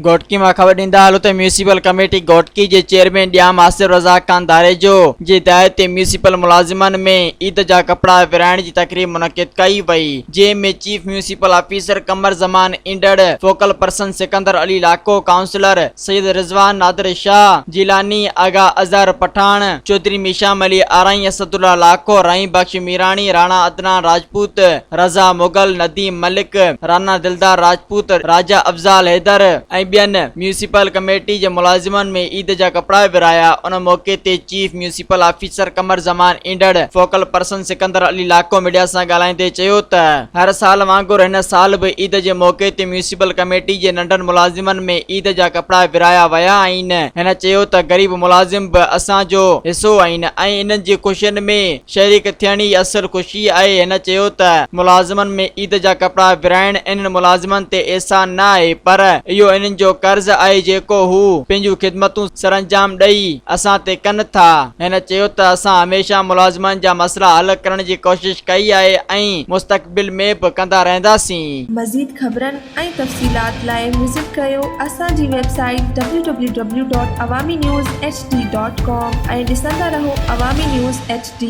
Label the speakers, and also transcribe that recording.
Speaker 1: घोटकी में खबर ॾींदा हलो त म्यूनिसिपल कमेटी घोटकी जे चेयरमैन ॾियाम आसिफ रज़ाक खान दारे जो जी हिदायत ते म्यूनिसिपल मुलाजिमन में ईद जा कपड़ा विराइण जी तकरीब मुनक़िद कई वई, जंहिंमें chief municipal officer Qamar Zaman, इंडड़ focal person Sikandar Ali Lako, councillor Syed Rizwan Nadir Shah, Jilani Agha Azhar Pathan, Chaudhry Misham Ali आरई, असदुल्ला लाको, राई बख्श मीरानी, राणा अदनान राजपूत, रज़ा मुगल, नदीम मलिक, राना दिलदार राजपूत, राजा अफजाल हैदर ऐं ॿियनि म्यूनिसिपल कमेटी जे मुलाजिमन में ईद जा कपड़ा विराया। उन मौके ते chief municipal officer Qamar Zaman, इंडड़ focal person Sikandar Ali Lako media सां ॻाल्हाईंदे चयो त हर साल वांगुरु हिन साल बि ईद जे मौके ते म्यूनिसिपल कमेटी जे नंढनि मुलाजिमन में ईद जा कपड़ा विराया विया आहिनि। हिन चयो त गरीब मुलाजिम बि असांजो हिसो आहिनि ऐं इन्हनि जी ख़ुशियुनि में शरीक थियण ई असुल ख़ुशी आहे। हिन चयो त मुलाजिमन में ईद जा कपड़ा विराइण इन्हनि मुलाजिमन ते एहसान न आहे, पर इहो इन्हनि जो कर्ज आहे जेको हू पंहिंजूं ख़िदमतूं सरंजाम ॾेई असां ते कनि था। हिन चयो त असां हमेशा मुलाजिमन जा मसला हल करण जी कोशिश कई आहे ऐं मुस्तक़बिल में बि कंदा रहंदासीं।
Speaker 2: मज़ीद ख़बरनि ऐं तफ़सीलात लाइ विज़िट कयो असांजी वेबसाइट www.awamiNewsHD.com ऐं ॾिसंदा रहो अवामी न्यूज़ HD।